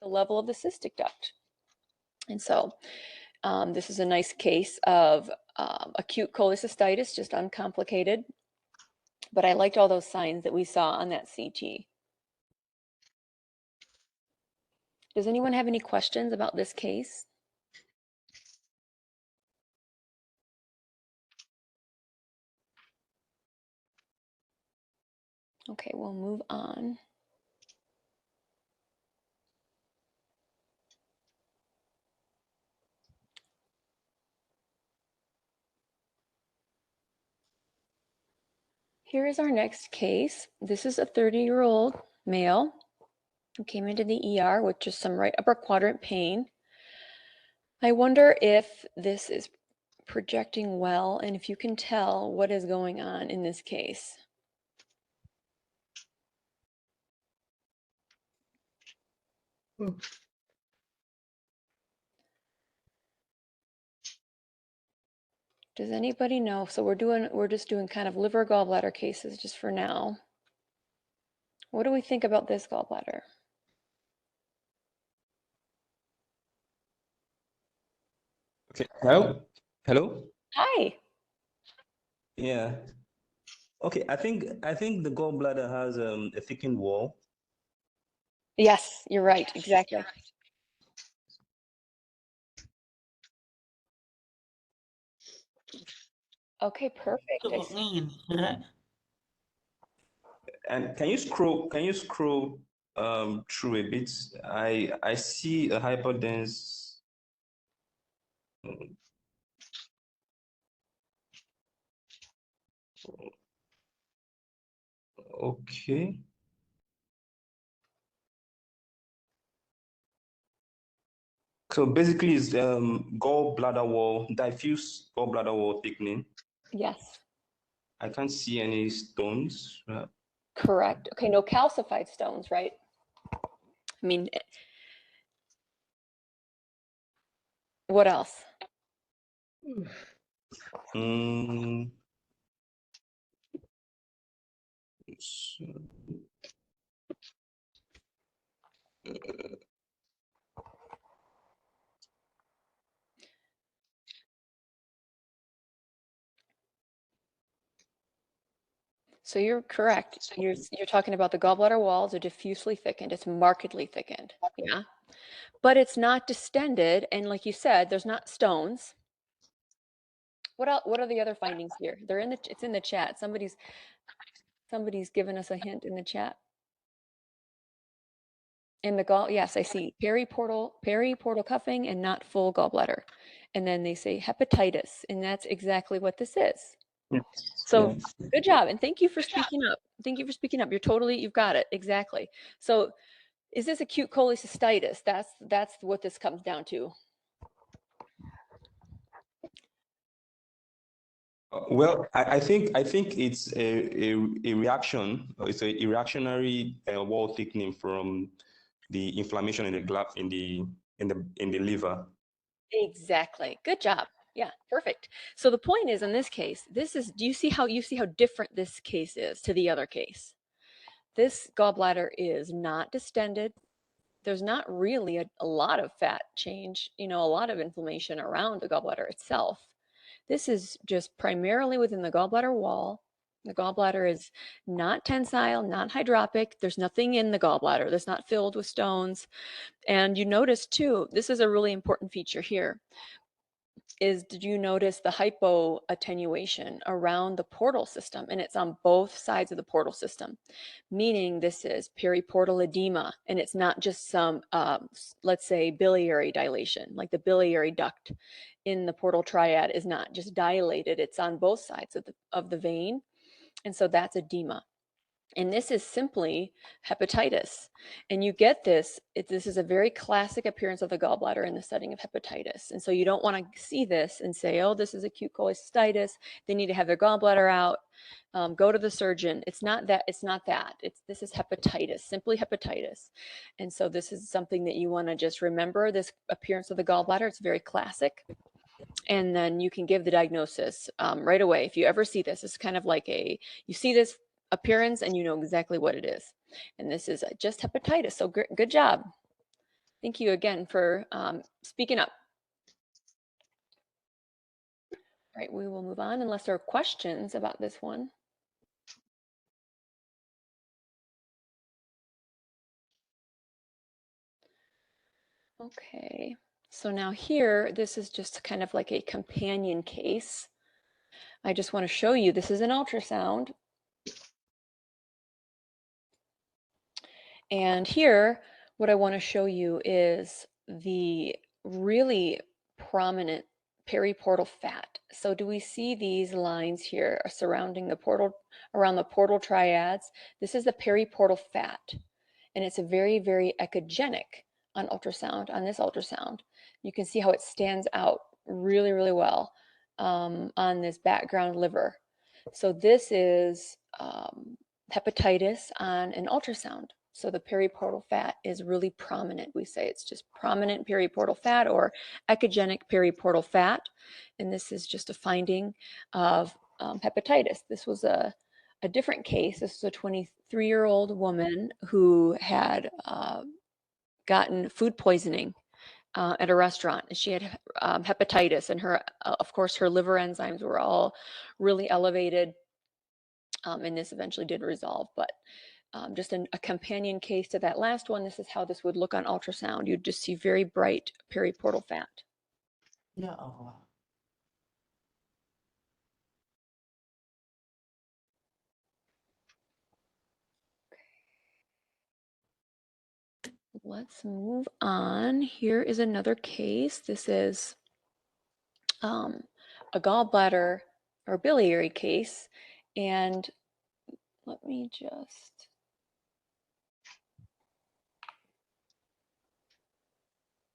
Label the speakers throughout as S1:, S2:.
S1: the level of the cystic duct. And so this is a nice case of acute cholecystitis, just uncomplicated. But I liked all those signs that we saw on that CT. Does anyone have any questions about this case? Okay, we'll move on. Here is our next case. This is a 30-year-old male who came into the ER with just some right upper quadrant pain. I wonder if this is projecting well and if you can tell what is going on in this case. Does anybody know? So we're just doing kind of liver gallbladder cases just for now. What do we think about this gallbladder?
S2: Okay. Hello. Hello.
S1: Hi.
S2: Yeah. Okay. I think the gallbladder has a thickened wall.
S1: Yes, you're right. Exactly. Okay, perfect.
S2: And can you scroll through a bit? I see a hyperdense. Okay. So basically, it's gallbladder wall, diffuse gallbladder wall thickening.
S1: Yes.
S2: I can't see any stones.
S1: Correct. Okay, no calcified stones, right? I mean, what else? So you're correct. You're talking about the gallbladder walls are diffusely thickened. It's markedly thickened. Yeah. But it's not distended, and like you said, there's not stones. What are the other findings here? They're in the it's in the chat. Somebody's given us a hint in the chat. In the yes, I see periportal cuffing and not full gallbladder. And then they say hepatitis, and that's exactly what this is. So good job, and thank you for speaking up. Thank you for speaking up. You've got it exactly. So is this acute cholecystitis? That's what this comes down to.
S2: Well, I think it's a reaction. It's a reactionary wall thickening from the inflammation in the liver.
S1: Exactly. Good job. Yeah, perfect. So the point is, in this case, do you see how different this case is to the other case? This gallbladder is not distended. There's not really a lot of fat change, a lot of inflammation around the gallbladder itself. This is just primarily within the gallbladder wall. The gallbladder is not tensile, not hydropic. There's nothing in the gallbladder. That's not filled with stones. And you notice too, this is a really important feature here, did you notice the hypoattenuation around the portal system? And it's on both sides of the portal system, meaning this is periportal edema, and it's not just some, let's say, biliary dilation, like the biliary duct in the portal triad is not just dilated, it's on both sides of the vein. And so that's edema. And this is simply hepatitis. And you get this is a very classic appearance of the gallbladder in the setting of hepatitis. And so you don't want to see this and say, oh, this is acute cholecystitis. They need to have their gallbladder out. Go to the surgeon. It's not that. This is hepatitis, simply hepatitis. And so this is something that you want to just remember, this appearance of the gallbladder. It's very classic. And then you can give the diagnosis right away. If you ever see this, it's kind of like you see this appearance and you know exactly what it is. And this is just hepatitis. So good job. Thank you again for speaking up. All right, we will move on unless there are questions about this one. Okay, so now here, this is just kind of like a companion case. I just want to show you, this is an ultrasound. And here, what I want to show you is the really prominent periportal fat. So do we see these lines here surrounding the portal, around the portal triads? This is the periportal fat, and it's a very, very echogenic on ultrasound, on this ultrasound. You can see how it stands out really, really well on this background liver. So this is hepatitis on an ultrasound. So the periportal fat is really prominent. We say it's just prominent periportal fat or echogenic periportal fat. And this is just a finding of hepatitis. This was a different case. This is a 23-year-old woman who had gotten food poisoning at a restaurant. And she had hepatitis, and her, of course, her liver enzymes were all really elevated. And this eventually did resolve, but just a companion case to that last one. This is how this would look on ultrasound. You'd just see very bright periportal fat.
S3: Ya Allah.
S1: Let's move on. Here is another case. This is a gallbladder or biliary case. And let me just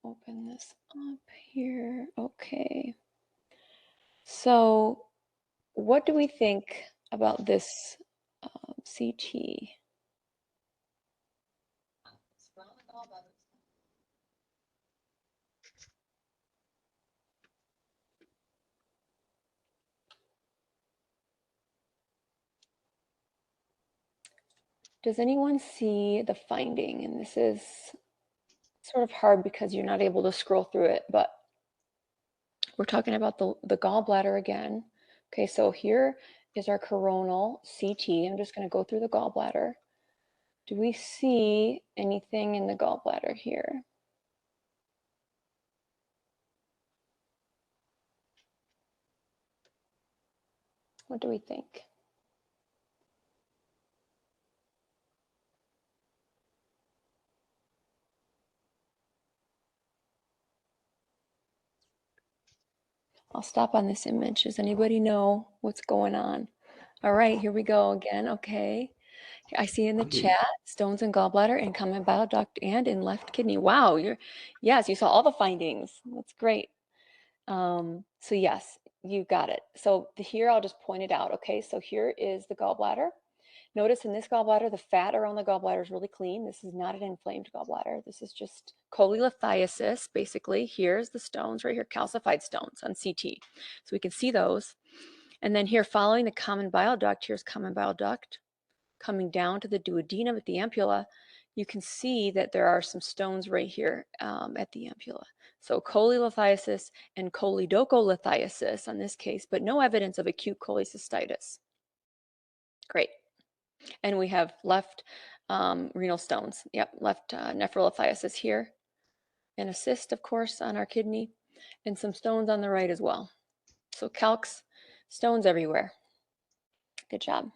S1: open this up here. Okay. So what do we think about this CT? Does anyone see the finding? And this is sort of hard because you're not able to scroll through it, but we're talking about the gallbladder again. Okay, so here is our coronal CT. I'm just going to go through the gallbladder. Do we see anything in the gallbladder here? What do we think? I'll stop on this image. Does anybody know what's going on? All right, here we go again. Okay. I see in the chat, stones in gallbladder and common bile duct and in left kidney. Wow, yes, you saw all the findings. That's great. So yes, you got it. So here I'll just point it out. Okay, so here is the gallbladder. Notice in this gallbladder, the fat around the gallbladder is really clean. This is not an inflamed gallbladder. This is just cholelithiasis, basically. Here's the stones right here, calcified stones on CT. So we can see those. And then here, following the common bile duct, here's common bile duct coming down to the duodenum at the ampulla. You can see that there are some stones right here at the ampulla. So cholelithiasis and choledocholithiasis on this case, but no evidence of acute cholecystitis. Great. And we have left renal stones. Yep, left nephrolithiasis here. And a cyst, of course, on our kidney. And some stones on the right as well. So calcs, stones everywhere. Good job.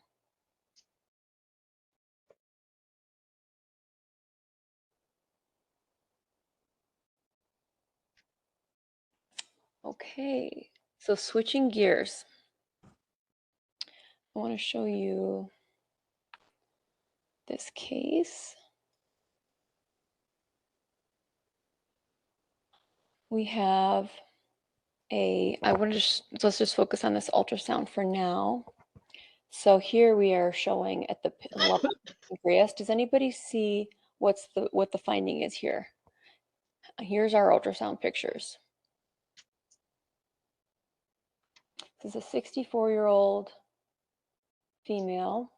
S1: Okay, so switching gears. I want to show you this case. We have let's just focus on this ultrasound for now. So here we are showing at the level of the pancreas. Does anybody see what the finding is here? Here's our ultrasound pictures. This is a 64-year-old female,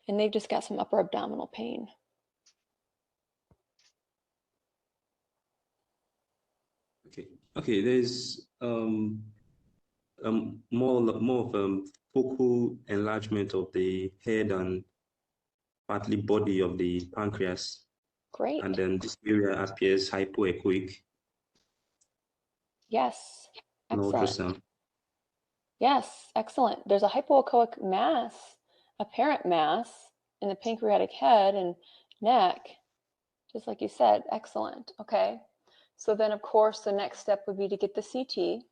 S1: and they've just got some upper abdominal pain.
S2: Okay, there's more of focal enlargement of the head and partly body of the pancreas.
S1: Great.
S2: And then this area appears hypoechoic
S1: Yes.
S2: on
S1: Excellent.
S2: ultrasound.
S1: Yes. Excellent. There's a hypoechoic mass, apparent mass in the pancreatic head and neck, just like you said. Excellent. Okay. So then, of course, the next step would be to get the CT.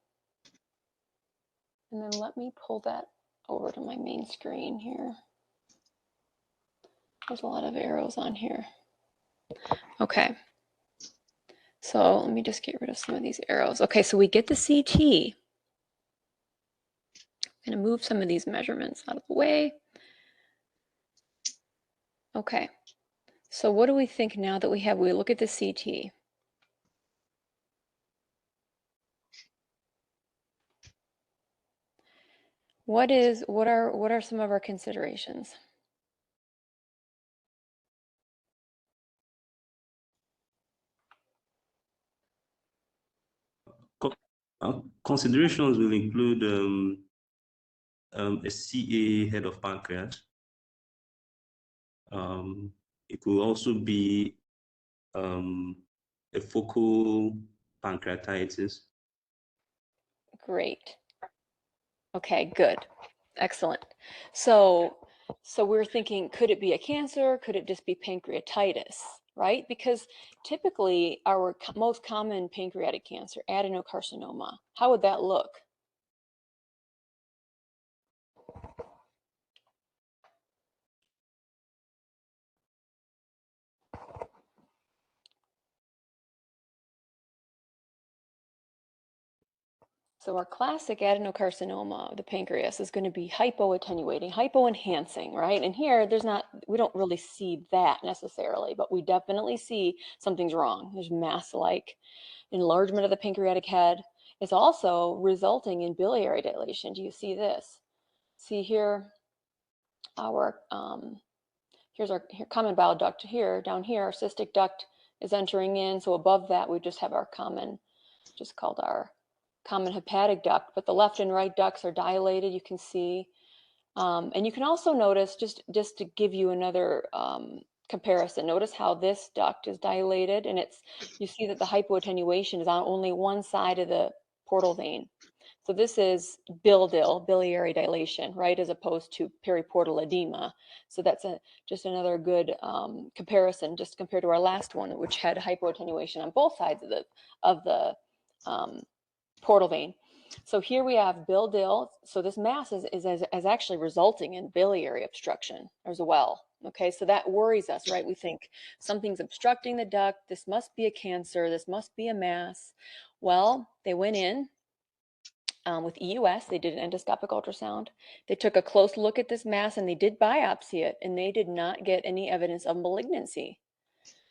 S1: And then let me pull that over to my main screen here. There's a lot of arrows on here. Okay. So let me just get rid of some of these arrows. Okay, so we get the CT. I'm going to move some of these measurements out of the way. Okay. So what do we think now that we look at the CT? What are some of our considerations?
S2: Considerations will include a CA head of pancreas. It will also be a focal pancreatitis.
S1: Great. Okay, good. Excellent. So we're thinking, could it be a cancer? Could it just be pancreatitis, right? Because typically our most common pancreatic cancer, adenocarcinoma, how would that look? So our classic adenocarcinoma of the pancreas is going to be hypoattenuating, hypoenhancing, right? And here we don't really see that necessarily, but we definitely see something's wrong. There's mass-like enlargement of the pancreatic head. It's also resulting in biliary dilation. Do you see this? See here, here's our common bile duct here. Down here, our cystic duct is entering in. So above that, we just have our common, just called our common hepatic duct, but the left and right ducts are dilated, you can see. And you can also notice, just to give you another comparison, notice how this duct is dilated, and you see that the hypoattenuation is on only one side of the portal vein. So this is biliary dilation, right, as opposed to periportal edema. So that's just another good comparison, just compared to our last one, which had hypoattenuation on both sides of the portal vein. So here we have bil-dil. So this mass is actually resulting in biliary obstruction as well. Okay, so that worries us, right? We think something's obstructing the duct. This must be a cancer. This must be a mass. Well, they went in with EUS. They did an endoscopic ultrasound. They took a close look at this mass and they did biopsy it, and they did not get any evidence of malignancy.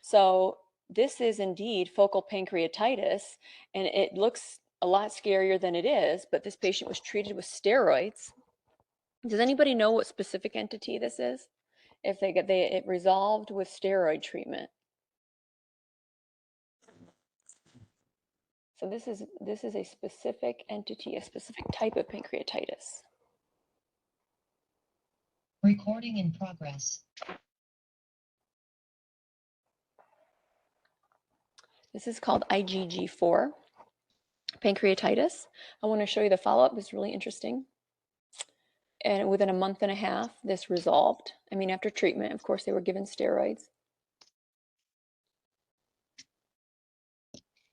S1: So this is indeed focal pancreatitis, and it looks a lot scarier than it is, but this patient was treated with steroids. Does anybody know what specific entity this is? If it resolved with steroid treatment. So this is a specific entity, a specific type of pancreatitis.
S4: Recording in progress.
S1: This is called IgG4 pancreatitis. I want to show you the follow-up. It's really interesting. And within a month and a half, this resolved. I mean, after treatment, of course, they were given steroids.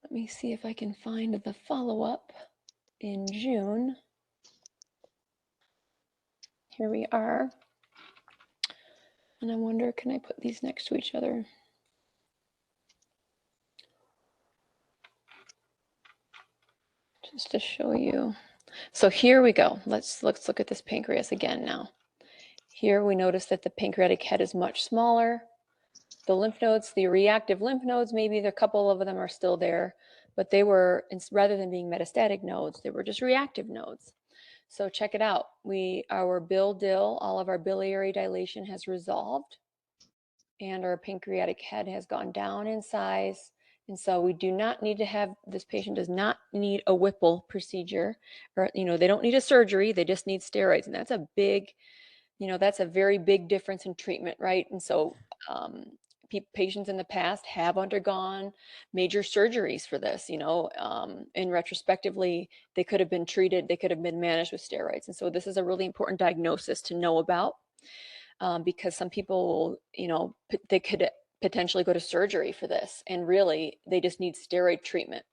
S1: Let me see if I can find the follow-up in June. Here we are. And I wonder, can I put these next to each other? Just to show you. So here we go. Let's look at this pancreas again now. Here we notice that the pancreatic head is much smaller. The lymph nodes, the reactive lymph nodes, maybe a couple of them are still there, but they were, rather than being metastatic nodes, they were just reactive nodes. So check it out. Our bil-dil, all of our biliary dilation has resolved, and our pancreatic head has gone down in size, And so we do not need to have, this patient does not need a Whipple procedure, or, they don't need a surgery, they just need steroids. And that's a big, that's a very big difference in treatment, right? And so patients in the past have undergone major surgeries for this, and retrospectively, they could have been treated, they could have been managed with steroids. And so this is a really important diagnosis to know about, because some people, they could potentially go to surgery for this, and really they just need steroid treatment.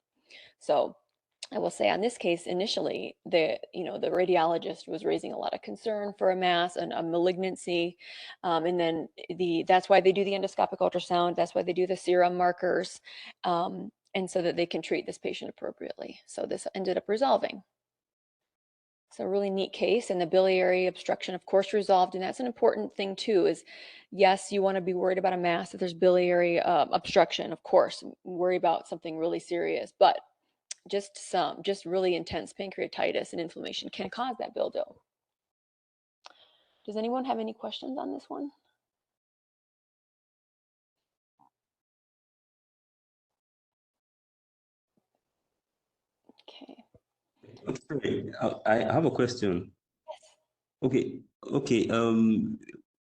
S1: So I will say on this case, initially, the radiologist was raising a lot of concern for a mass and a malignancy. And then that's why they do the endoscopic ultrasound. That's why they do the serum markers. And so that they can treat this patient appropriately. So this ended up resolving. It's a really neat case, and the biliary obstruction, of course, resolved. And that's an important thing too, is yes, you want to be worried about a mass if there's biliary obstruction, of course, worry about something really serious, but just really intense pancreatitis and inflammation can cause that buildup. Does anyone have any questions on this one? Okay.
S2: Sorry, I have a question. Okay.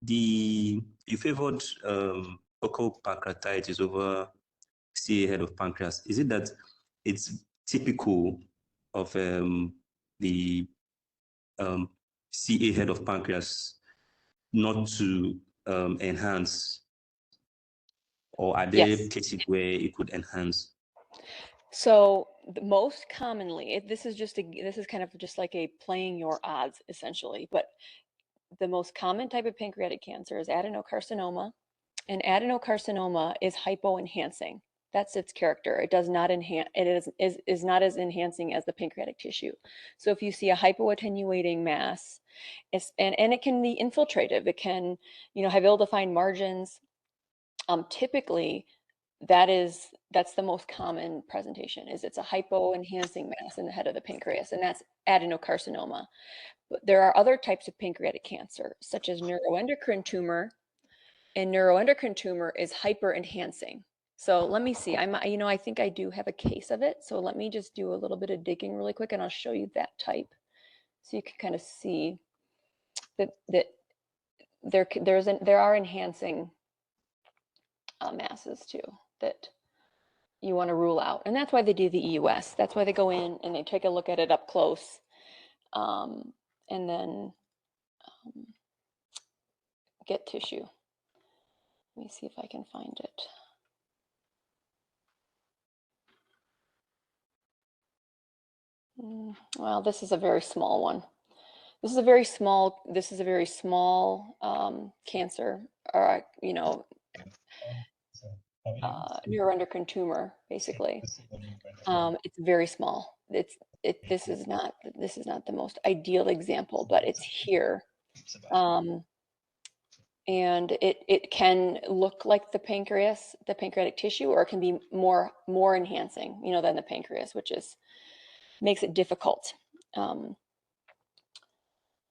S2: You favored focal pancreatitis over CA head of pancreas. Is it that it's typical of the CA head of pancreas not to enhance, or are there
S1: Yes.
S2: cases where it could enhance?
S1: So most commonly, this is kind of just like a playing your odds essentially, but the most common type of pancreatic cancer is adenocarcinoma, and adenocarcinoma is hypoenhancing. That's its character. It does not enhance. It is not as enhancing as the pancreatic tissue. So if you see a hypoattenuating mass, and it can be infiltrative. It can, have ill-defined margins. Typically, that's the most common presentation. It's a hypoenhancing mass in the head of the pancreas, and that's adenocarcinoma. But there are other types of pancreatic cancer, such as neuroendocrine tumor, and neuroendocrine tumor is hyperenhancing. So let me see. I think I do have a case of it. So let me just do a little bit of digging really quick, and I'll show you that type, so you can kind of see that there are enhancing masses too that you want to rule out, and that's why they do the EUS. That's why they go in and they take a look at it up close, and then get tissue. Let me see if I can find it. Well, this is a very small one. This is a very small cancer, or neuroendocrine tumor, basically. It's very small. This is not the most ideal example, but it's here. And it can look like the pancreatic tissue, or it can be more enhancing, than the pancreas, which makes it difficult. Let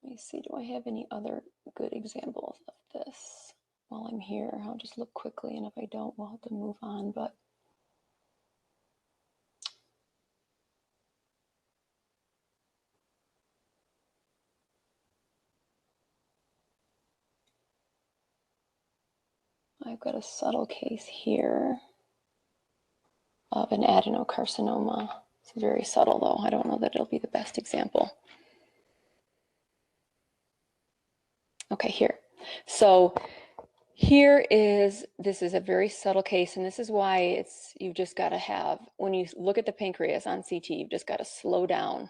S1: me see, do I have any other good examples of this while I'm here? I'll just look quickly, and if I don't, we'll have to move on, but I've got a subtle case here of an adenocarcinoma. It's very subtle, though. I don't know that it'll be the best example. Okay, here. So this is a very subtle case, and this is why you've just got to have, when you look at the pancreas on CT, you've just got to slow down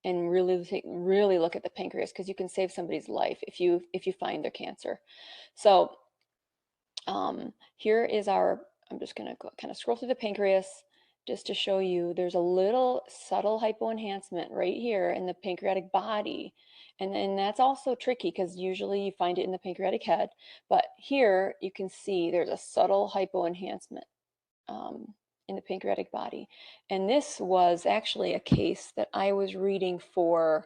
S1: and really look at the pancreas, because you can save somebody's life if you find their cancer. So here is I'm just going to go kind of scroll through the pancreas just to show you there's a little subtle hypoenhancement right here in the pancreatic body. And then that's also tricky, because usually you find it in the pancreatic head. But here you can see there's a subtle hypoenhancement in the pancreatic body. And this was actually a case that I was reading for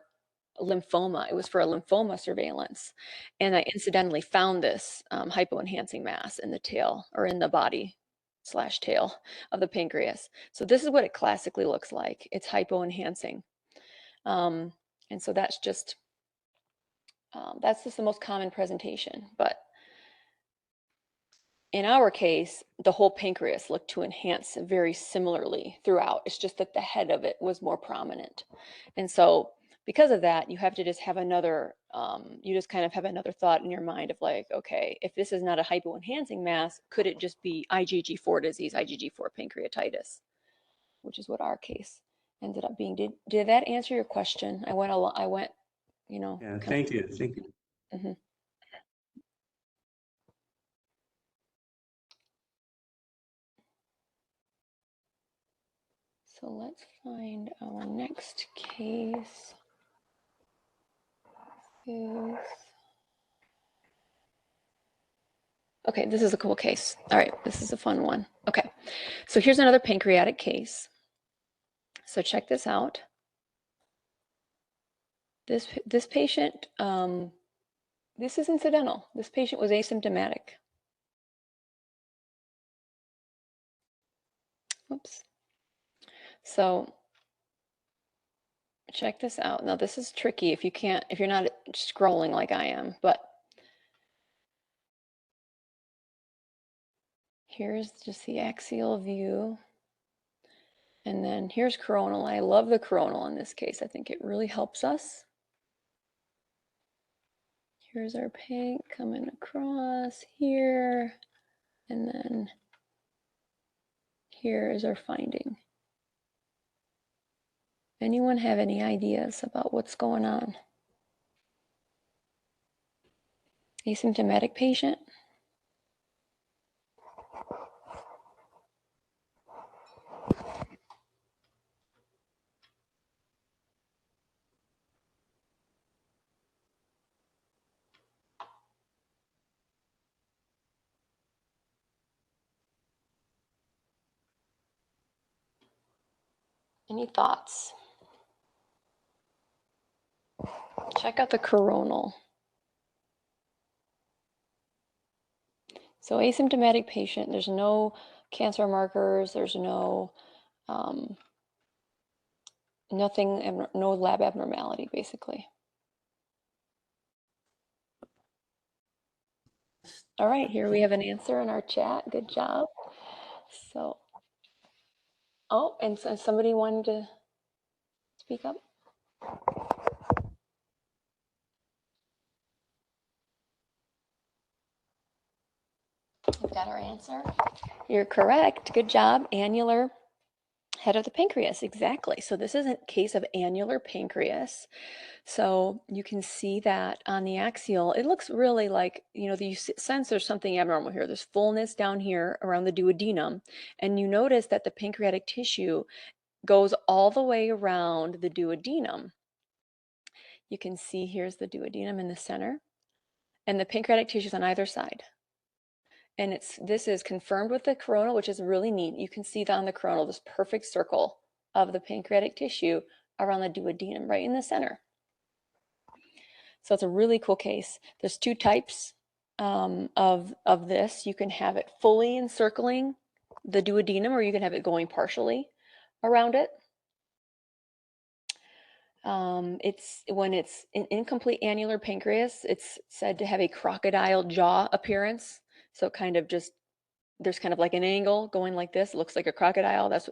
S1: lymphoma. It was for a lymphoma surveillance. And I incidentally found this hypoenhancing mass in the tail, or in the body, slash tail of the pancreas. So this is what it classically looks like. It's hypoenhancing. And so that's just the most common presentation. But in our case, the whole pancreas looked to enhance very similarly throughout. It's just that the head of it was more prominent. And so because of that, you have to just have another, you just kind of have another thought in your mind of like, okay, if this is not a hypoenhancing mass, could it just be IgG4 disease, IgG4 pancreatitis, which is what our case ended up being. Did that answer your question? I went, you know.
S2: Yeah, thank you.
S1: Mhm. So let's find our next case is, okay, this is a cool case. All right, this is a fun one. Okay, so here's another pancreatic case. So check this out. This patient, this is incidental. This patient was asymptomatic. Oops. So check this out. Now this is tricky if you're not scrolling like I am, but here's just the axial view. And then here's coronal. I love the coronal in this case. I think it really helps us. Here's our panc coming across here. And then here is our finding. Anyone have any ideas about what's going on? Asymptomatic patient? Any thoughts? Check out the coronal. So asymptomatic patient, there's no cancer markers, there's no nothing, no lab abnormality, basically. All right, here we have an answer in our chat. Good job. So, oh, and so somebody wanted to speak up? We've got our answer. You're correct. Good job. Annular head of the pancreas. Exactly. So this is a case of annular pancreas. So you can see that on the axial, it looks really like, you know, you sense there's something abnormal here. There's fullness down here around the duodenum. And you notice that the pancreatic tissue goes all the way around the duodenum. You can see here's the duodenum in the center and the pancreatic tissues on either side. And this is confirmed with the coronal, which is really neat. You can see that on the coronal, this perfect circle of the pancreatic tissue around the duodenum, right in the center. So it's a really cool case. There's two types of this. You can have it fully encircling the duodenum, or you can have it going partially around it. It's when it's an incomplete annular pancreas, it's said to have a crocodile jaw appearance. So kind of just, there's kind of like an angle going like this. It looks like a crocodile. That's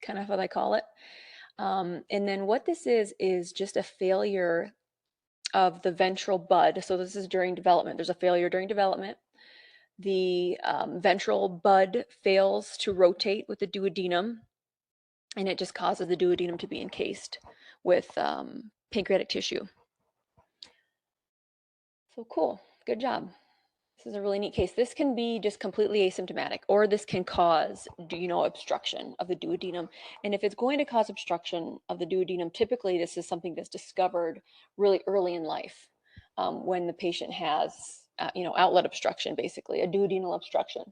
S1: kind of what I call it. And then what this is just a failure of the ventral bud. So this is during development. There's a failure during development. The ventral bud fails to rotate with the duodenum, and it just causes the duodenum to be encased with pancreatic tissue. So cool. Good job. This is a really neat case. This can be just completely asymptomatic, or this can cause, obstruction of the duodenum. And if it's going to cause obstruction of the duodenum, typically this is something that's discovered really early in life, when the patient has, outlet obstruction, basically a duodenal obstruction.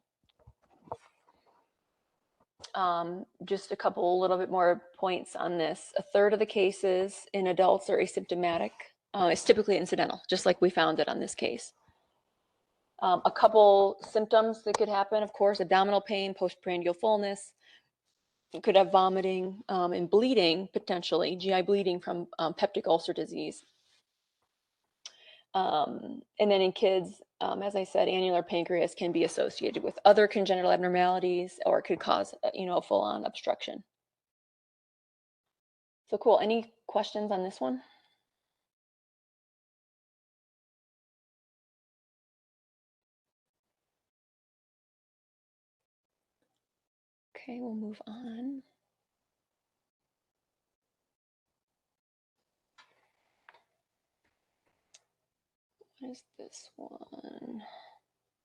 S1: Just a little bit more points on this. A third of the cases in adults are asymptomatic. It's typically incidental, just like we found it on this case. A couple symptoms that could happen, of course, abdominal pain, postprandial fullness. You could have vomiting and bleeding, potentially, GI bleeding from peptic ulcer disease. And then in kids, as I said, annular pancreas can be associated with other congenital abnormalities, or it could cause, a full-on obstruction. So cool. Any questions on this one? Okay, we'll move on. What is this one?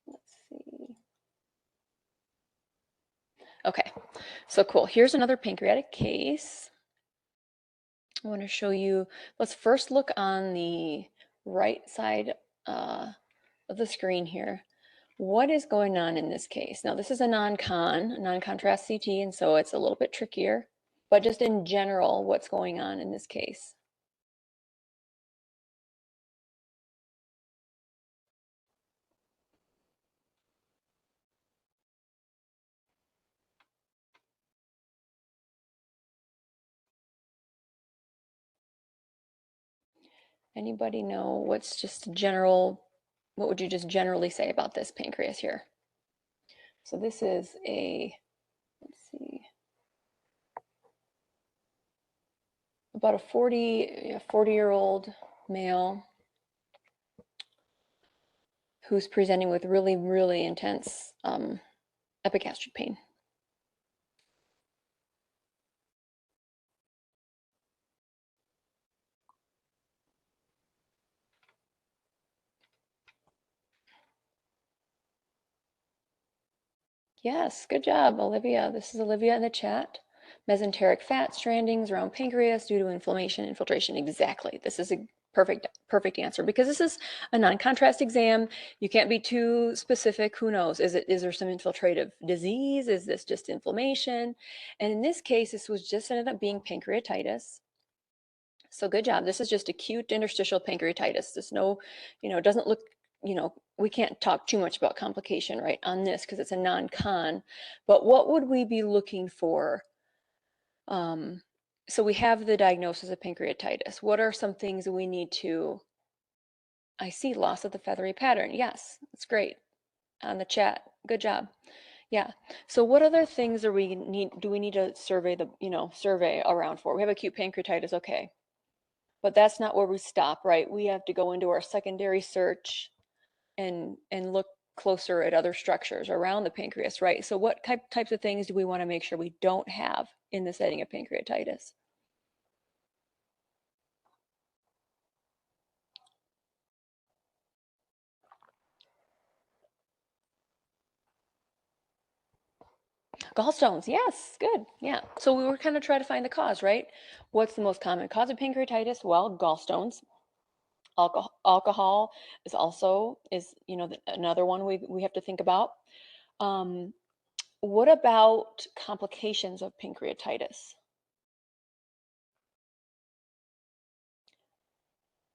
S1: Let's see. Okay, so cool. Here's another pancreatic case. I want to show you, let's first look on the right side of the screen here. What is going on in this case? Now, this is a non-contrast CT, and so it's a little bit trickier, but just in general, what's going on in this case? Anybody know what's just general, what would you just generally say about this pancreas here? So this is a, let's see, about a 40-year-old male who's presenting with really, really intense epigastric pain. Yes, good job, Olivia. This is Olivia in the chat. Mesenteric fat strandings around pancreas due to inflammation, infiltration. Exactly. This is a perfect answer, because this is a non-contrast exam. You can't be too specific. Who knows? Is there some infiltrative disease? Is this just inflammation? And in this case, this was just ended up being pancreatitis. So good job. This is just acute interstitial pancreatitis. There's no, it doesn't look, we can't talk too much about complication, right, on this because it's a non-con. But what would we be looking for? So we have the diagnosis of pancreatitis. What are some things that we need to, I see loss of the feathery pattern. Yes, that's great. On the chat. Good job. Yeah. So what other things do we need to survey around for? We have acute pancreatitis. Okay. But that's not where we stop, right? We have to go into our secondary search and look closer at other structures around the pancreas, right? So what types of things do we want to make sure we don't have in the setting of pancreatitis? Gallstones, yes, good, yeah. So we were kind of trying to find the cause, right? What's the most common cause of pancreatitis? Well, gallstones. Alcohol is also another one we have to think about. What about complications of pancreatitis?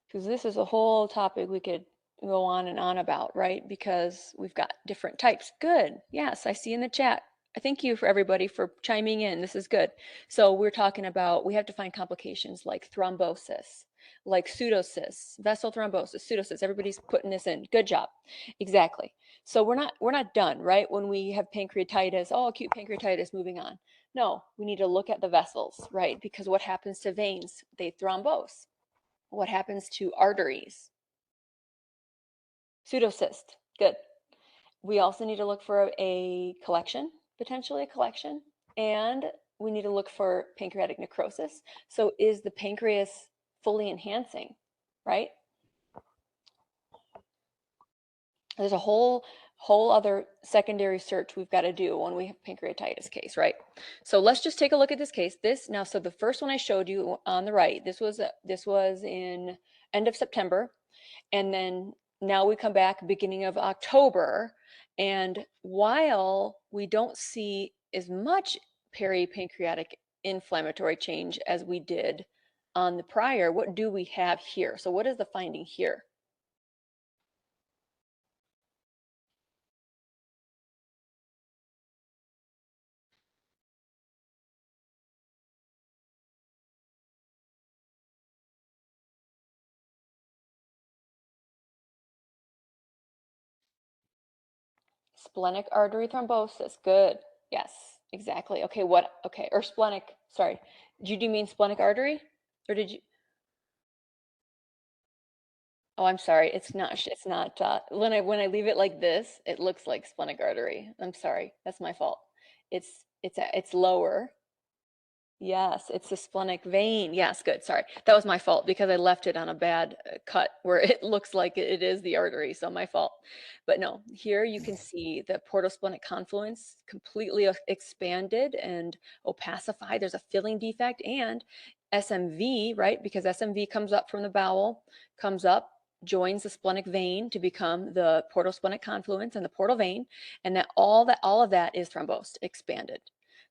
S1: Because this is a whole topic we could go on and on about, right? Because we've got different types. Good. Yes, I see in the chat. Thank you for everybody for chiming in. This is good. So we're talking about, we have to find complications like thrombosis, like pseudocysts, vessel thrombosis, pseudocysts. Everybody's putting this in. Good job. Exactly. So we're not done, right? When we have pancreatitis, acute pancreatitis, moving on. No, we need to look at the vessels, right? Because what happens to veins? They thrombose. What happens to arteries? Pseudocyst. Good. We also need to look for a collection, potentially a collection, and we need to look for pancreatic necrosis. So is the pancreas fully enhancing, right? There's a whole other secondary search we've got to do when we have pancreatitis case, right? So let's just take a look at this case. So the first one I showed you on the right, this was in end of September, and then now we come back beginning of October, and while we don't see as much peripancreatic inflammatory change as we did on the prior, what do we have here? So what is the finding here? Splenic artery thrombosis. Good. Yes, exactly. Okay, what? Okay, or splenic, sorry. Do you mean splenic artery? Or did you? Oh, I'm sorry. It's not, when I leave it like this, it looks like splenic artery. I'm sorry. That's my fault. It's lower. Yes, it's the splenic vein. Yes, good. Sorry. That was my fault because I left it on a bad cut where it looks like it is the artery. So my fault. But no, here you can see the portosplenic confluence completely expanded and opacified. There's a filling defect and SMV, right? Because SMV comes up from the bowel, comes up, joins the splenic vein to become the portosplenic confluence and the portal vein. And all of that is thrombosed, expanded.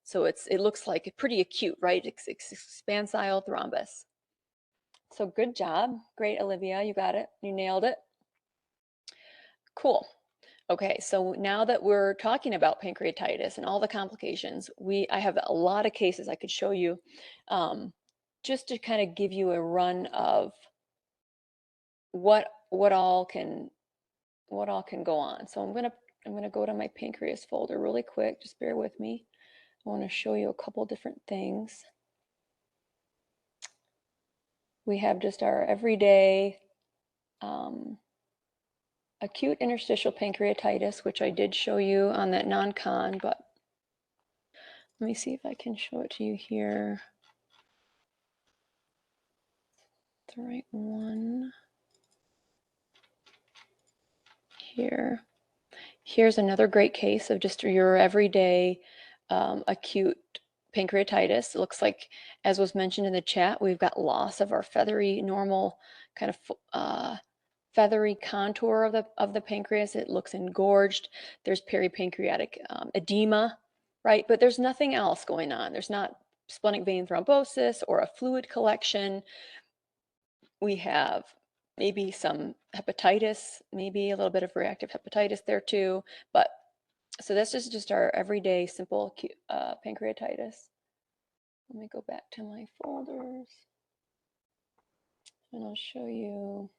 S1: So it looks like pretty acute, right? Expansile thrombus. So good job. Great, Olivia. You got it. You nailed it. Cool. Okay, so now that we're talking about pancreatitis and all the complications, I have a lot of cases I could show you just to kind of give you a run of what all can go on. So I'm gonna go to my pancreas folder really quick. Just bear with me. I want to show you a couple different things. We have just our everyday acute interstitial pancreatitis, which I did show you on that non-con, but let me see if I can show it to you here. The right one. Here. Here's another great case of just your everyday acute pancreatitis. It looks like, as was mentioned in the chat, we've got loss of our feathery normal kind of feathery contour of the pancreas. It looks engorged. There's peripancreatic edema, right? But there's nothing else going on. There's not splenic vein thrombosis or a fluid collection. We have maybe some hepatitis, maybe a little bit of reactive hepatitis there too. But so this is just our everyday simple pancreatitis. Let me go back to my folders and I'll show you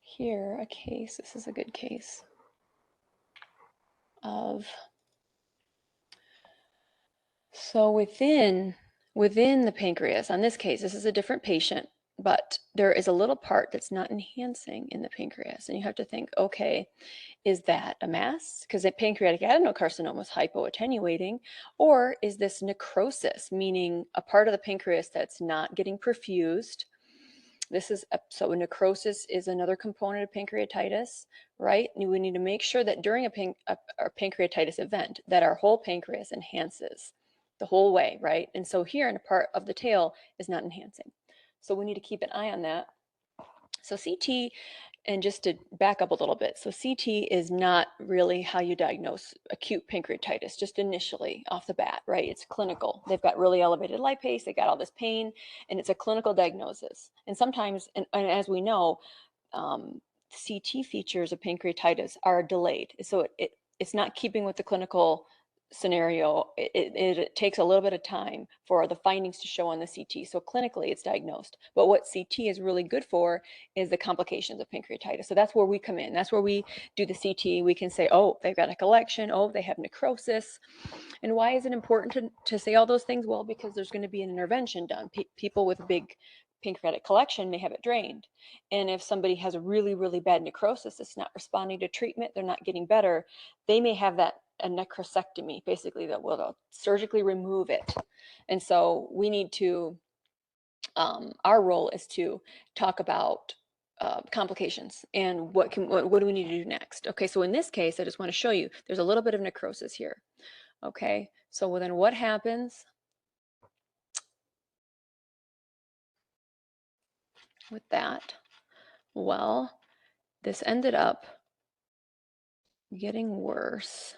S1: here a case. This is a good case of, so within the pancreas, on this case, this is a different patient, but there is a little part that's not enhancing in the pancreas. And you have to think, okay, is that a mass? Because the pancreatic adenocarcinoma was hypoattenuating, or is this necrosis, meaning a part of the pancreas that's not getting perfused? This is so necrosis is another component of pancreatitis, right? We need to make sure that during a pancreatitis event that our whole pancreas enhances the whole way, right? And so here in a part of the tail is not enhancing. So we need to keep an eye on that. So CT, and just to back up a little bit, so CT is not really how you diagnose acute pancreatitis, just initially off the bat, right? It's clinical. They've got really elevated lipase, they got all this pain, and it's a clinical diagnosis. And sometimes, and as we know, CT features of pancreatitis are delayed. So it's not keeping with the clinical scenario. It takes a little bit of time for the findings to show on the CT. So clinically it's diagnosed. But what CT is really good for is the complications of pancreatitis. So that's where we come in. That's where we do the CT. We can say, oh, they've got a collection. Oh, they have necrosis. And why is it important to say all those things? Well, because there's going to be an intervention done. People with a big pancreatic collection may have it drained. And if somebody has a really, really bad necrosis, it's not responding to treatment, they're not getting better, they may have a necrosectomy, basically, that will surgically remove it. And so we need to, our role is to talk about complications and what do we need to do next. Okay, so in this case, I just want to show you, there's a little bit of necrosis here. Okay, so then what happens with that? Well, this ended up getting worse.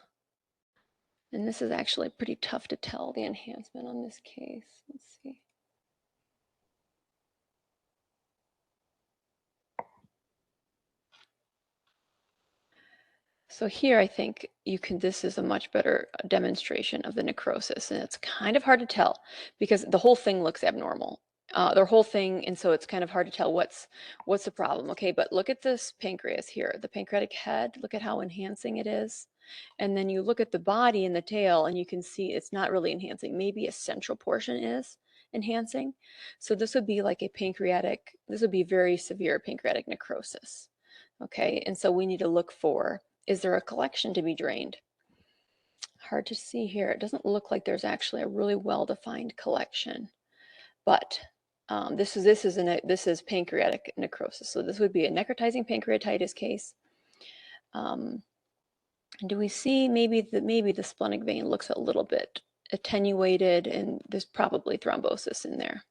S1: And this is actually pretty tough to tell, the enhancement on this case. Let's see. So here I think this is a much better demonstration of the necrosis, and it's kind of hard to tell because the whole thing looks abnormal. their whole thing, and so it's kind of hard to tell what's the problem. Okay, but look at this pancreas here, the pancreatic head. Look at how enhancing it is, and then you look at the body and the tail, and you can see it's not really enhancing. Maybe a central portion is enhancing. So this would be like a pancreatic. This would be very severe pancreatic necrosis. Okay, and so we need to look for, is there a collection to be drained? Hard to see here. It doesn't look like there's actually a really well-defined collection. But this is pancreatic necrosis. So this would be a necrotizing pancreatitis case. Do we see maybe the splenic vein looks a little bit attenuated, and there's probably thrombosis in there.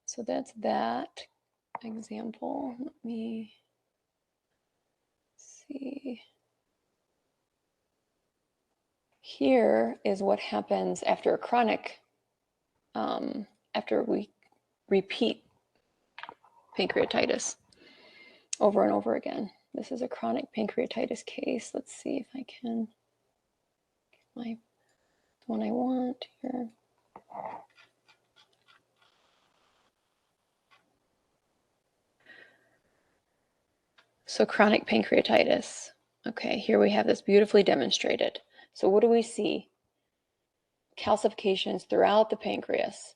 S1: So that's that example. Let me see. Here is what happens after a chronic, after we repeat pancreatitis over and over again. This is a chronic pancreatitis case. Let's see if I can get the one I want here. So chronic pancreatitis. Okay, here we have this beautifully demonstrated. So what do we see? Calcifications throughout the pancreas,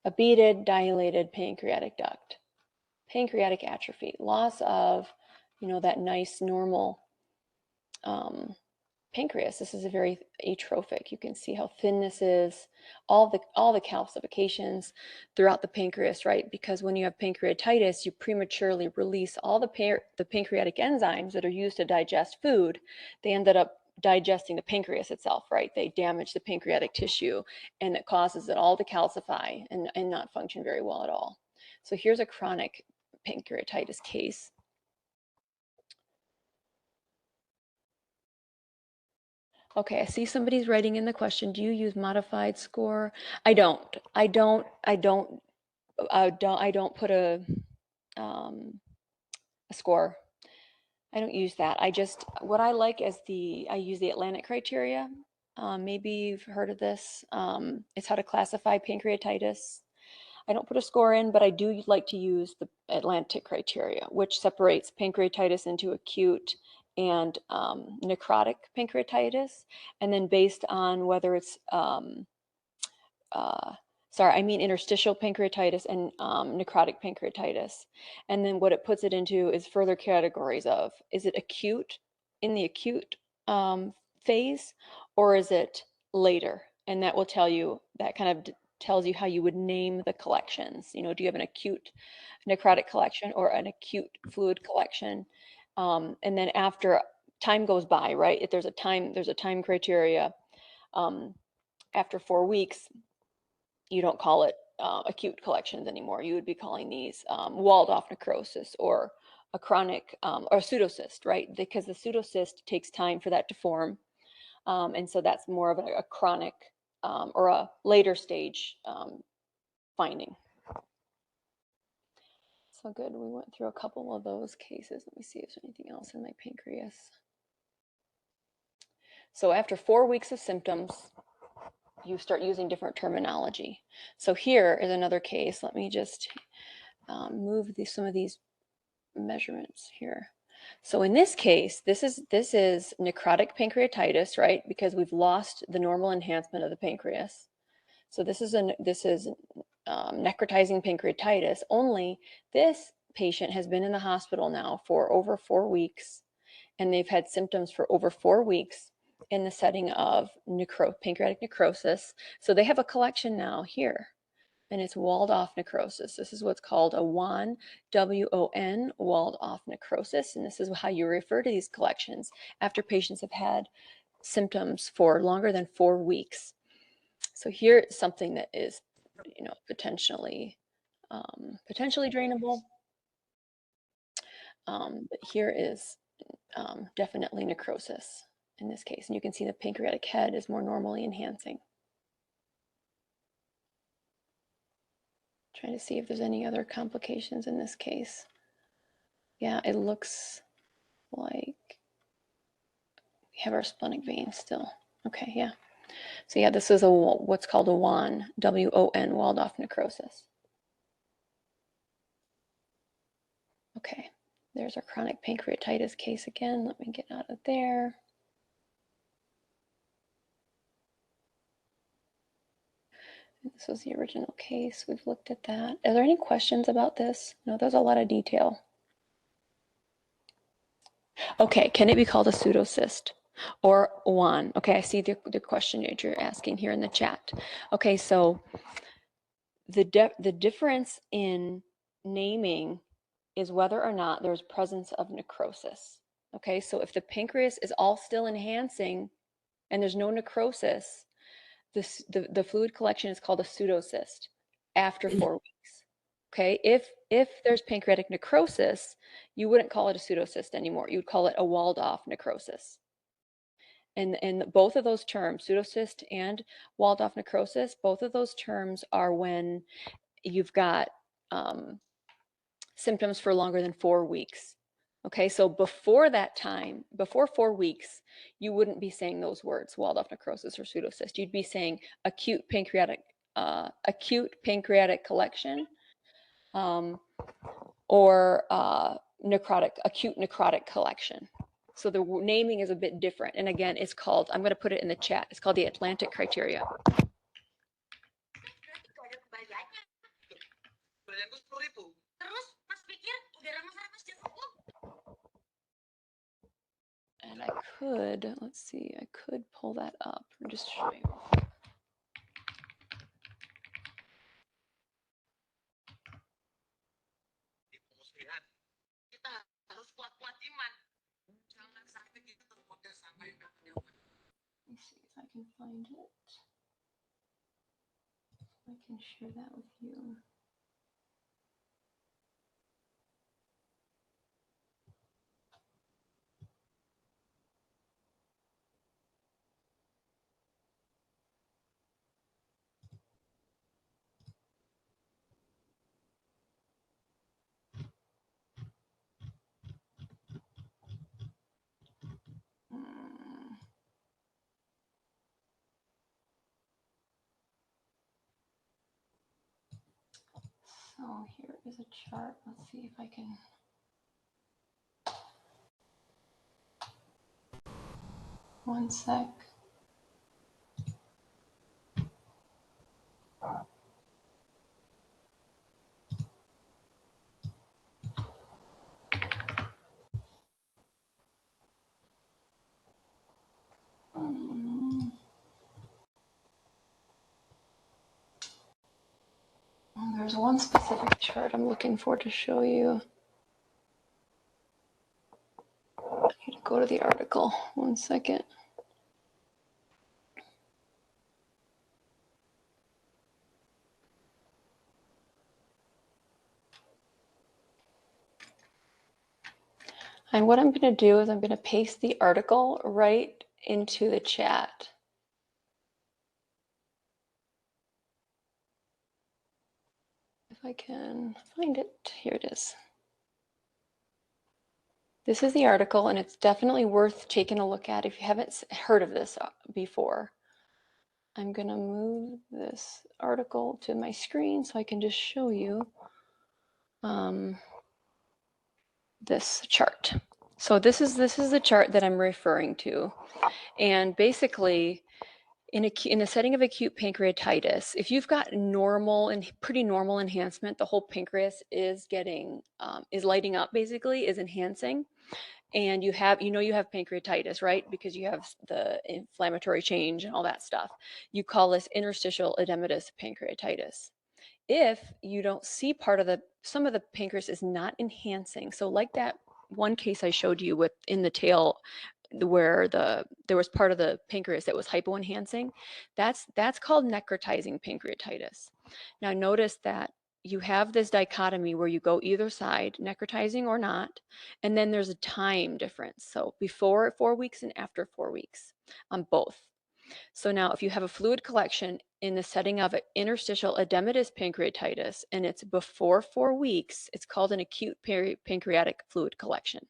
S1: a beaded, dilated pancreatic duct, pancreatic atrophy, loss of, that nice normal pancreas. This is a very atrophic. You can see how thin this is, all the calcifications throughout the pancreas, right? Because when you have pancreatitis, you prematurely release all the pancreatic enzymes that are used to digest food. They ended up digesting the pancreas itself, right? They damage the pancreatic tissue, and it causes it all to calcify and not function very well at all. So here's a chronic pancreatitis case. Okay, I see somebody's writing in the question, do you use modified score? I don't put a score. I don't use that. What I like is I use the Atlantic criteria. Maybe you've heard of this. It's how to classify pancreatitis. I don't put a score in, but I do like to use the Atlantic criteria, which separates pancreatitis into acute and necrotic pancreatitis, and then based on whether it's interstitial pancreatitis and necrotic pancreatitis. And then what it puts it into is further categories of, is it acute, in the acute phase, or is it later? And that will tell you, that kind of tells you how you would name the collections. Do you have an acute necrotic collection or an acute fluid collection? And then after time goes by, right? If there's a time criteria. After 4 weeks, you don't call it acute collections anymore. You would be calling these walled-off necrosis or a chronic or pseudocyst, right? Because the pseudocyst takes time for that to form. And so that's more of a chronic or a later stage finding. So good. We went through a couple of those cases. Let me see if there's anything else in my pancreas. So after 4 weeks of symptoms, you start using different terminology. So here is another case. Let me just move some of these measurements here. So in this case, this is necrotic pancreatitis, right? Because we've lost the normal enhancement of the pancreas. So this is necrotizing pancreatitis. Only this patient has been in the hospital now for over 4 weeks, and they've had symptoms for over 4 weeks in the setting of pancreatic necrosis. So they have a collection now here, and it's walled-off necrosis. This is what's called a WON, W-O-N, walled-off necrosis, and this is how you refer to these collections after patients have had symptoms for longer than 4 weeks. So here is something that is, potentially drainable. But here is definitely necrosis in this case. And you can see the pancreatic head is more normally enhancing. Trying to see if there's any other complications in this case. Yeah, it looks like we have our splenic vein still. Okay, yeah. So yeah, this is a what's called a WON, W-O-N, walled-off necrosis. Okay, there's our chronic pancreatitis case again. Let me get out of there. This was the original case. We've looked at that. Are there any questions about this? No, there's a lot of detail. Okay, can it be called a pseudocyst or WON? Okay, I see the question that you're asking here in the chat. Okay, so the difference in naming is whether or not there's presence of necrosis. Okay, so if the pancreas is all still enhancing and there's no necrosis, the fluid collection is called a pseudocyst after 4 weeks. Okay, if there's pancreatic necrosis, you wouldn't call it a pseudocyst anymore. You would call it a walled-off necrosis. And both of those terms, pseudocyst and walled-off necrosis, both of those terms are when you've got symptoms for longer than 4 weeks. Okay, so before that time, before 4 weeks, you wouldn't be saying those words, walled-off necrosis or pseudocyst. You'd be saying acute pancreatic collection, or acute necrotic collection. So the naming is a bit different. And again, it's called, I'm going to put it in the chat, it's called the Atlantic criteria. And I could, let's see, I could pull that up and just show you. Let me see if I can find it. I can share that with you. So here is a chart. Let's see if I can. One sec. There's one specific chart I'm looking for to show you. I need to go to the article. One second. And what I'm going to do is I'm going to paste the article right into the chat. If I can find it, here it is. This is the article, and it's definitely worth taking a look at if you haven't heard of this before. I'm going to move this article to my screen so I can just show you this chart. So this is the chart that I'm referring to, and basically, in a setting of acute pancreatitis, if you've got normal and pretty normal enhancement, the whole pancreas is getting is lighting up, basically is enhancing, and you have pancreatitis, right? Because you have the inflammatory change and all that stuff. You call this interstitial edematous pancreatitis. If you don't see some of the pancreas is not enhancing, so like that one case I showed you with in the tail where there was part of the pancreas that was hypoenhancing, that's called necrotizing pancreatitis. Now notice that you have this dichotomy where you go either side, necrotizing or not, and then there's a time difference. So before 4 weeks and after 4 weeks on both. So now if you have a fluid collection in the setting of an interstitial edematous pancreatitis and it's before 4 weeks, it's called an acute pancreatic fluid collection.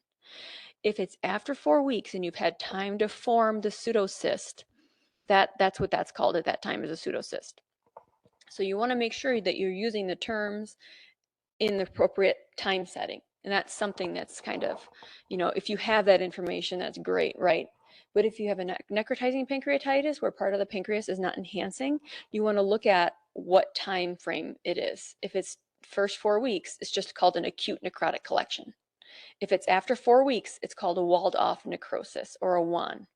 S1: If it's after 4 weeks and you've had time to form the pseudocyst, That's what that's called at that time, is a pseudocyst. So you want to make sure that you're using the terms in the appropriate time setting. And that's something that's kind of, if you have that information, that's great, right? But if you have a necrotizing pancreatitis where part of the pancreas is not enhancing, you want to look at what time frame it is. If it's first 4 weeks, it's just called an acute necrotic collection. If it's after 4 weeks, it's called a walled off necrosis, or a WAN.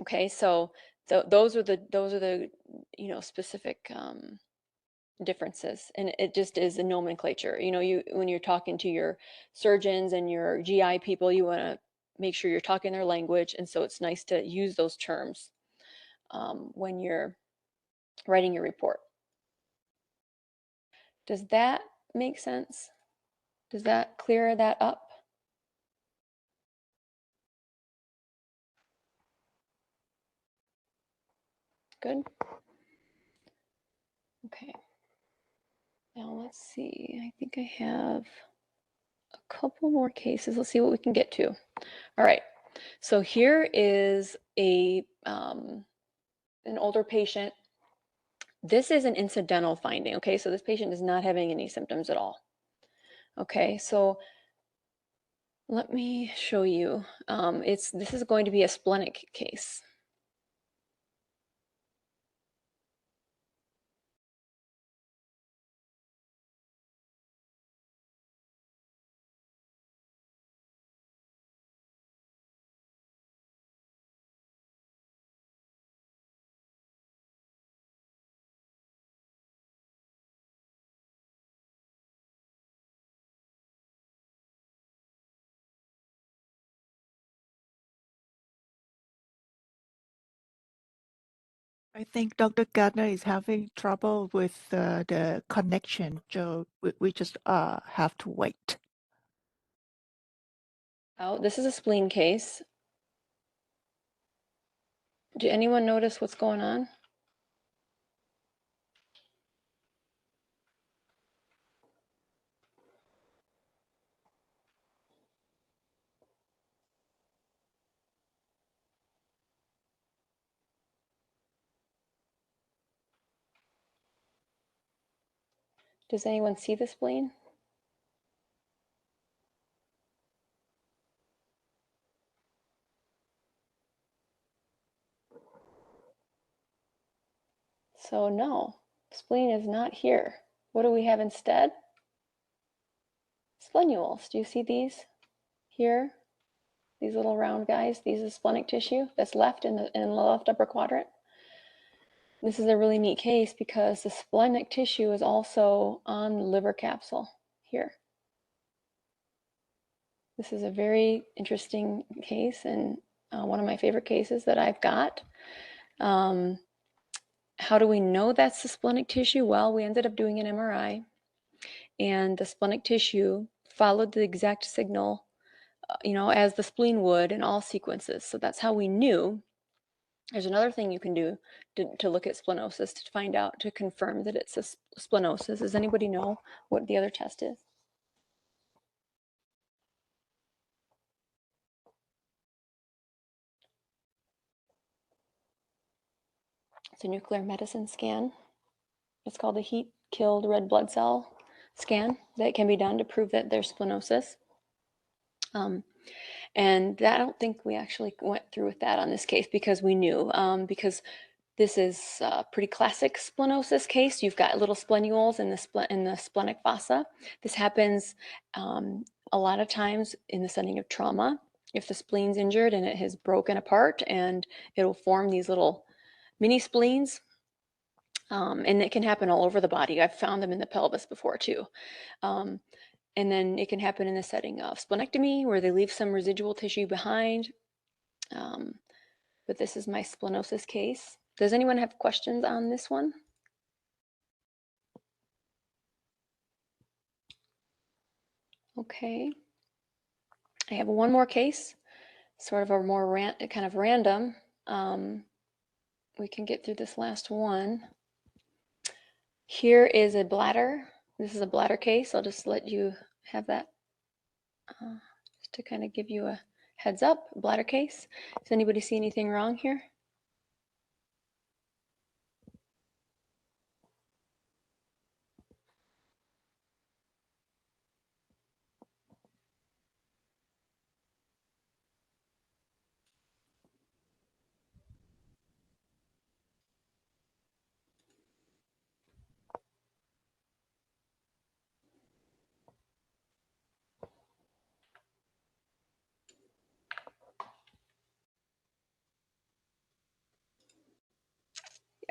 S1: Okay, so those are the specific differences, and it just is a nomenclature. When you're talking to your surgeons and your GI people, you want to make sure you're talking their language, and so it's nice to use those terms when you're writing your report. Does that make sense? Does that clear that up? Good. Okay. Now let's see. I think I have a couple more cases. Let's see what we can get to. All right. So here is an older patient. This is an incidental finding. Okay, so this patient is not having any symptoms at all. Okay, so let me show you. This is going to be a splenic case.
S3: I think Dr. Gardner is having trouble with the connection, so we just have to wait.
S1: Oh, this is a spleen case. Did anyone notice what's going on? Does anyone see the spleen? So no, spleen is not here. What do we have instead? Splenules. Do you see these here? These little round guys, these is splenic tissue that's left in the left upper quadrant. This is a really neat case because the splenic tissue is also on the liver capsule here. This is a very interesting case, and one of my favorite cases that I've got. How do we know that's the splenic tissue? Well, we ended up doing an MRI, and the splenic tissue followed the exact signal, as the spleen would in all sequences. So that's how we knew. There's another thing you can do to look at splenosis, to find out, to confirm that it's a splenosis. Does anybody know what the other test is? It's a nuclear medicine scan. It's called the heat-killed red blood cell scan that can be done to prove that there's splenosis. And I don't think we actually went through with that on this case because we knew, because this is a pretty classic splenosis case. You've got little splenules in the splenic fossa. This happens a lot of times in the setting of trauma. If the spleen's injured and it has broken apart, and it'll form these little mini spleens. And it can happen all over the body. I've found them in the pelvis before too. And then it can happen in the setting of splenectomy, where they leave some residual tissue behind. But this is my splenosis case. Does anyone have questions on this one? Okay. I have one more case, sort of a more kind of random. We can get through this last one. Here is a bladder. This is a bladder case. I'll just let you have that just to kind of give you a heads up. Bladder case. Does anybody see anything wrong here?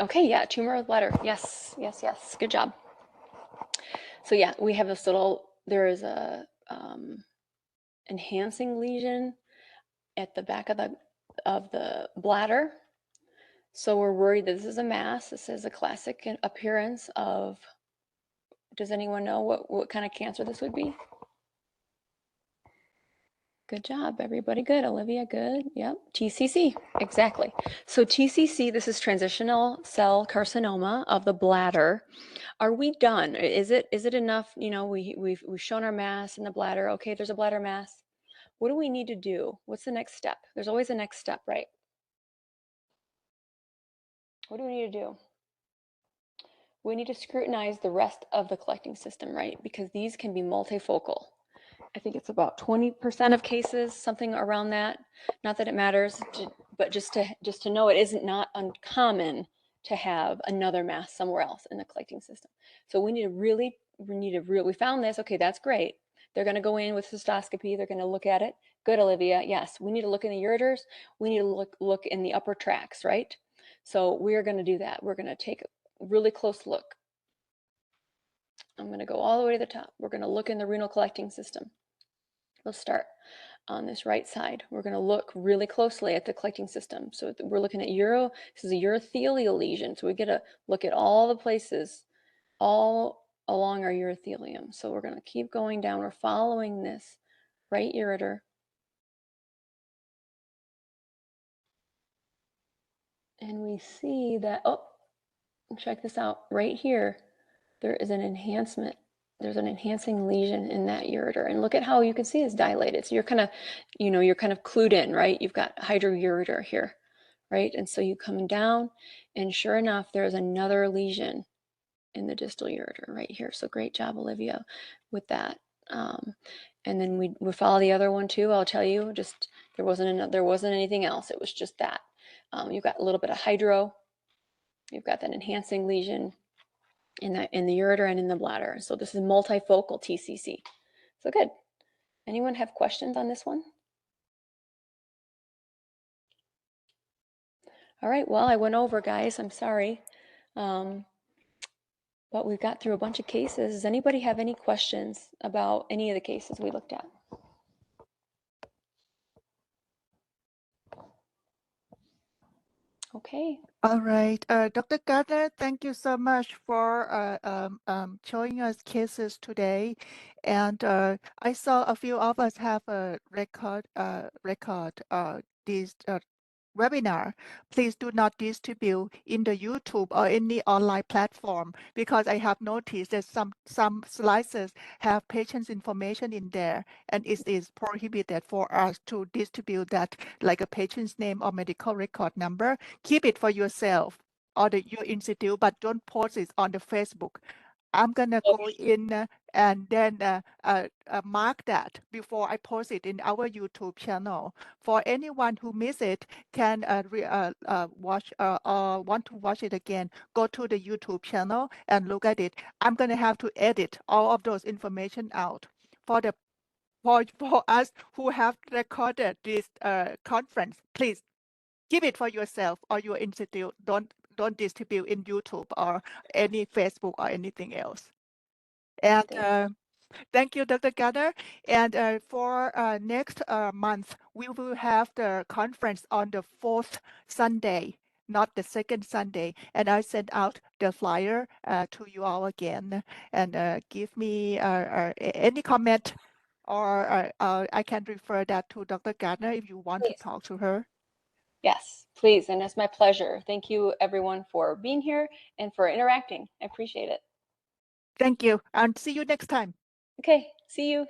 S1: Okay, yeah, tumor of the bladder. Yes, yes, yes. Good job. So yeah, we have this little, there is a enhancing lesion at the back of the bladder. So we're worried that this is a mass. This is a classic appearance of, does anyone know what kind of cancer this would be? Good job, everybody. Good. Olivia, good. Yep. TCC, exactly. So TCC, this is transitional cell carcinoma of the bladder. Are we done? Is it enough? You know, we've shown our mass in the bladder. Okay, there's a bladder mass. What do we need to do? What's the next step? There's always a next step, right? What do we need to do? We need to scrutinize the rest of the collecting system, right? Because these can be multifocal. I think it's about 20% of cases, something around that. Not that it matters, but just to know it isn't not uncommon to have another mass somewhere else in the collecting system. So we found this. Okay, that's great. They're going to go in with cystoscopy. They're going to look at it. Good, Olivia. Yes, we need to look in the ureters. We need to look in the upper tracts, right? So we're going to do that. We're going to take a really close look. I'm going to go all the way to the top. We're going to look in the renal collecting system. Let's start on this right side. We're going to look really closely at the collecting system. So we're looking at this is a urothelial lesion. So we get to look at all the places all along our urothelium. So we're going to keep going down. We're following this right ureter. And we see that, oh, check this out. Right here, there is an enhancement. There's an enhancing lesion in that ureter. And look at how you can see it's dilated. So you're kind of clued in, right? You've got hydroureter here, right? And so you come down, and sure enough, there's another lesion in the distal ureter right here. So great job, Olivia, with that. And then we follow the other one too. I'll tell you, just there wasn't anything else. It was just that. You've got a little bit of hydro. You've got that enhancing lesion in the ureter and in the bladder. So this is multifocal TCC. So good. Anyone have questions on this one? All right, well, I went over, guys. I'm sorry. But we've got through a bunch of cases. Does anybody have any questions about any of the cases we looked at? Okay.
S3: All right, Dr. Gardner, thank you so much for showing us cases today. And I saw a few of us have a record this webinar. Please do not distribute in the YouTube or any online platform, because I have noticed that some slices have patient's information in there, and it is prohibited for us to distribute that, like a patient's name or medical record number. Keep it for yourself or your institute, but don't post it on the Facebook. I'm gonna go in and then mark that before I post it in our YouTube channel. For anyone who missed it, can watch or want to watch it again, go to the YouTube channel and look at it. I'm gonna have to edit all of those information out for us who have recorded this conference. Please keep it for yourself or your institute. Don't distribute in YouTube or any Facebook or anything else. And thank you, Dr. Gardner. And for next month, we will have the conference on the 4th Sunday, not the second Sunday. And I sent out the flyer to you all again. And give me any comment, or I can refer that to Dr. Gardner if you want
S1: Please.
S3: to talk to her.
S1: Yes, please. And it's my pleasure. Thank you, everyone, for being here and for interacting. I appreciate it.
S3: Thank you, and see you next time.
S1: Okay, see you.